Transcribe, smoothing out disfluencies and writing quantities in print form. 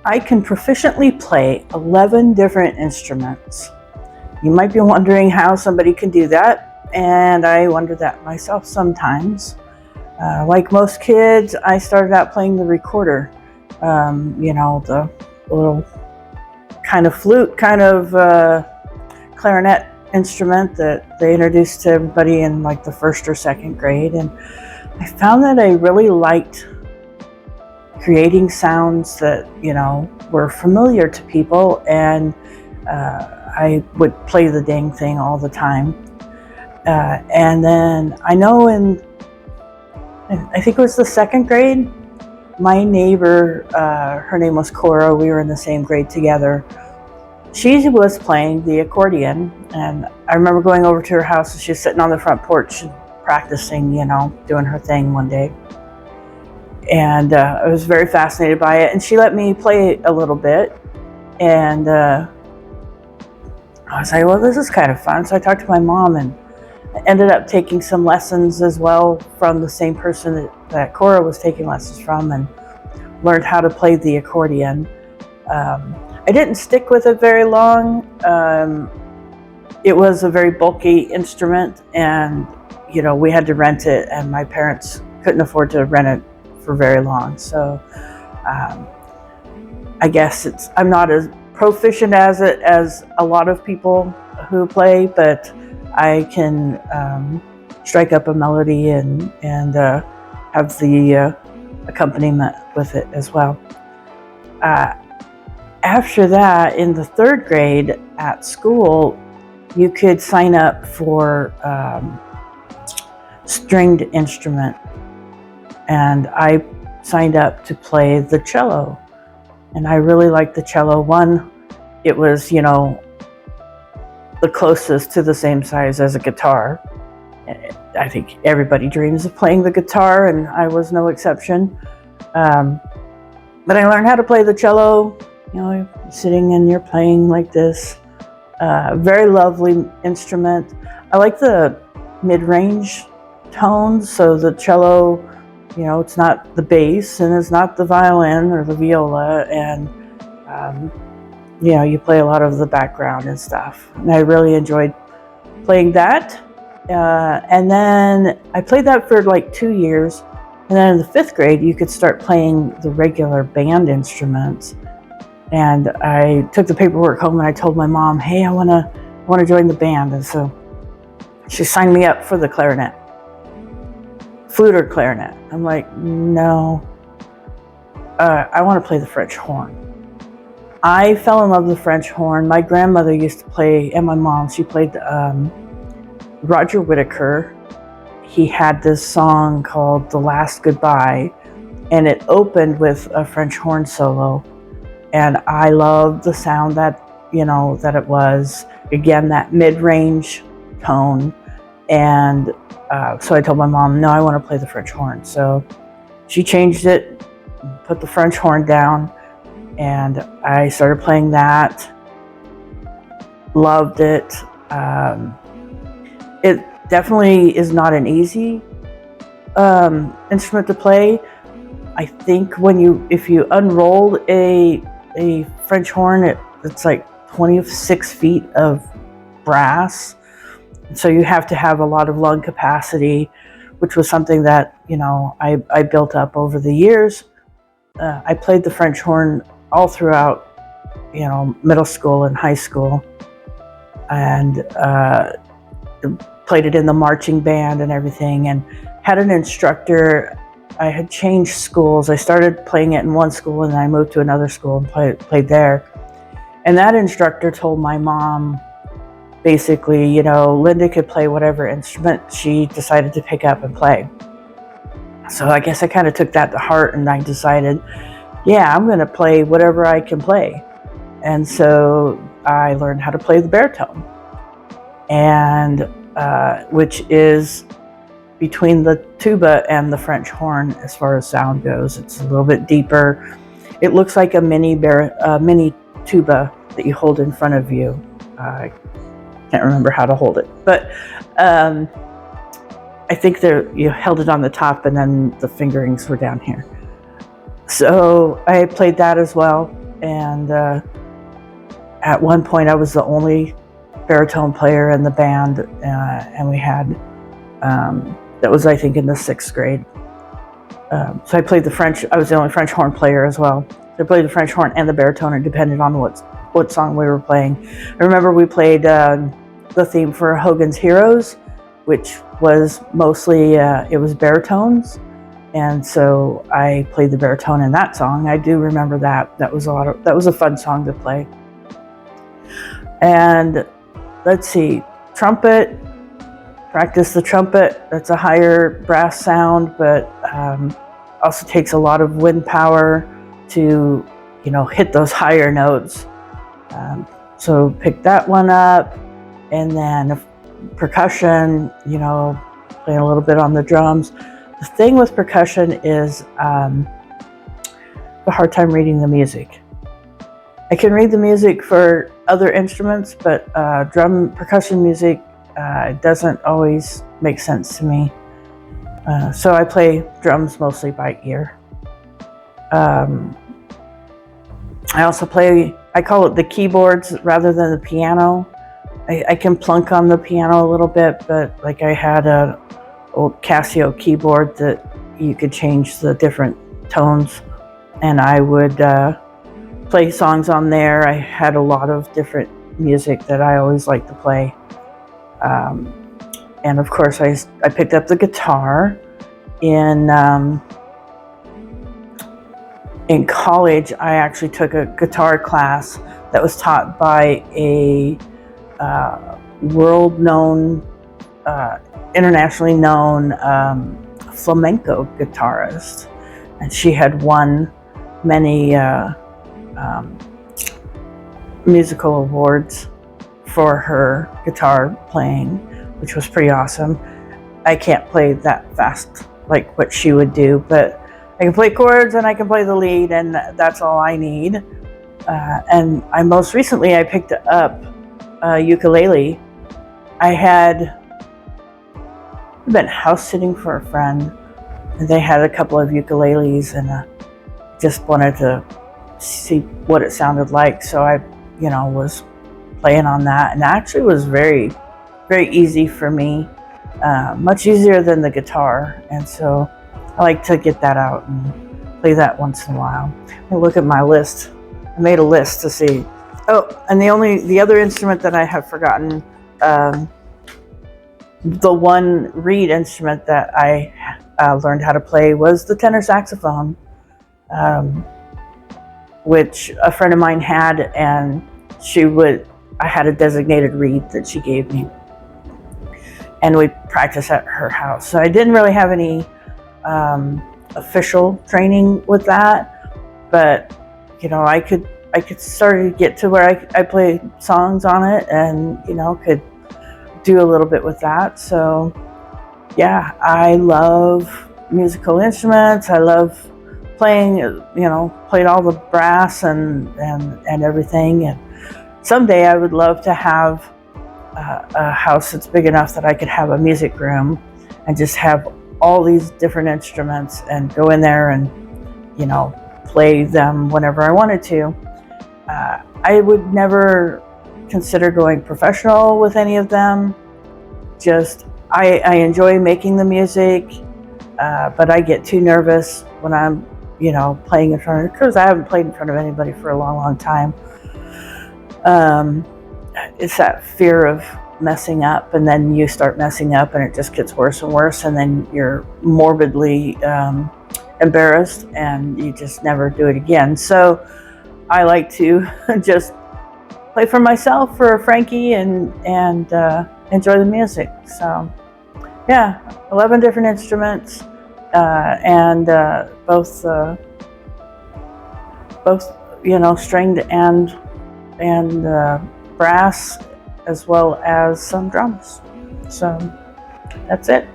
I can proficiently play 11 different instruments. You might be wondering how somebody can do that, and I wonder that myself sometimes. Like most kids, I started out playing the recorder, the little kind of flute, kind of clarinet instrument that they introduced to everybody in like the first or second grade. And I found that I really liked creating sounds that, were familiar to people, and I would play the dang thing all the time. And then I know I think it was the second grade, my neighbor, her name was Cora, we were in the same grade together. She was playing the accordion, and I remember going over to her house, and she was sitting on the front porch practicing, doing her thing one day. And I was very fascinated by it, and she let me play a little bit, and I was like, well, this is kind of fun. So I talked to my mom, and I ended up taking some lessons as well from the same person that Cora was taking lessons from, and learned how to play the accordion. I didn't stick with it very long. It was a very bulky instrument, and we had to rent it, and my parents couldn't afford to rent it for very long. So I guess I'm not as proficient as it as a lot of people who play, but I can strike up a melody and have the accompaniment with it as well. After that, in the third grade at school, you could sign up for stringed instrument, and I signed up to play the cello, and I really liked the cello. One, it was, the closest to the same size as a guitar. I think everybody dreams of playing the guitar, and I was no exception. But I learned how to play the cello, you're sitting and you're playing like this. Very lovely instrument. I like the mid-range tones, so the cello, it's not the bass, and it's not the violin or the viola, and you play a lot of the background and stuff. And I really enjoyed playing that. And then I played that for like 2 years. And then in the fifth grade, you could start playing the regular band instruments. And I took the paperwork home, and I told my mom, hey, I want to join the band. And so she signed me up for the clarinet, flute or clarinet. I'm like, no, I want to play the French horn. I fell in love with the French horn. My grandmother used to play, and my mom, she played Roger Whittaker. He had this song called The Last Goodbye, and it opened with a French horn solo. And I loved the sound that it was, again, that mid-range tone. And so I told my mom, no, I want to play the French horn. So she changed it, put the French horn down, and I started playing that. Loved it. It definitely is not an easy instrument to play. I think if you unrolled a French horn, it's like 26 feet of brass. So you have to have a lot of lung capacity, which was something that, I built up over the years. I played the French horn all throughout, middle school and high school, and played it in the marching band and everything, and had an instructor. I had changed schools. I started playing it in one school, and then I moved to another school and played there. And that instructor told my mom, basically, Linda could play whatever instrument she decided to pick up and play. So I guess I kind of took that to heart, and I decided, yeah, I'm going to play whatever I can play. And so I learned how to play the baritone, and which is between the tuba and the French horn as far as sound goes. It's a little bit deeper. It looks like a mini tuba that you hold in front of you. I can't remember how to hold it, but I think you held it on the top, and then the fingerings were down here. So I played that as well, and at one point I was the only baritone player in the band, and we had, that was I think in the 6th grade. So I played the French, I was the only French horn player as well. So I played the French horn and the baritone, and depended on what song we were playing. I remember we played the theme for Hogan's Heroes, which was mostly, it was baritones. And so I played the baritone in that song. I do remember that. That was a fun song to play. And let's see, trumpet, practice the trumpet. That's a higher brass sound, but also takes a lot of wind power to, hit those higher notes. So pick that one up. And then percussion, playing a little bit on the drums. The thing with percussion is a hard time reading the music. I can read the music for other instruments, but percussion music doesn't always make sense to me. So I play drums mostly by ear. I also play, I call it the keyboards rather than the piano. I can plunk on the piano a little bit, but like I had a old Casio keyboard that you could change the different tones, and I would play songs on there. I had a lot of different music that I always liked to play. And of course I picked up the guitar in college. I actually took a guitar class that was taught by a internationally known flamenco guitarist, and she had won many musical awards for her guitar playing, which was pretty awesome. I can't play that fast like what she would do, but I can play chords and I can play the lead, and that's all I need. And most recently I picked up a ukulele. I had been house sitting for a friend, and they had a couple of ukuleles, and just wanted to see what it sounded like. So I, was playing on that, and that actually was very, very easy for me, much easier than the guitar. And so I like to get that out and play that once in a while. I look at my list. I made a list to see. Oh, and the other instrument that I have forgotten, the one reed instrument that I learned how to play was the tenor saxophone, which a friend of mine had, and I had a designated reed that she gave me, and we practiced at her house. So I didn't really have any official training with that, but I could start to get to where I play songs on it, and could do a little bit with that. So yeah, I love musical instruments. I love playing, played all the brass and everything. And someday I would love to have a house that's big enough that I could have a music room and just have all these different instruments and go in there and, play them whenever I wanted to. I would never consider going professional with any of them. Just, I enjoy making the music, but I get too nervous when I'm, playing in front of, because I haven't played in front of anybody for a long, long time. It's that fear of messing up, and then you start messing up and it just gets worse and worse, and then you're morbidly embarrassed and you just never do it again. So I like to just play for myself, for Frankie, and enjoy the music. So yeah, 11 different instruments, and both stringed and brass, as well as some drums. So that's it.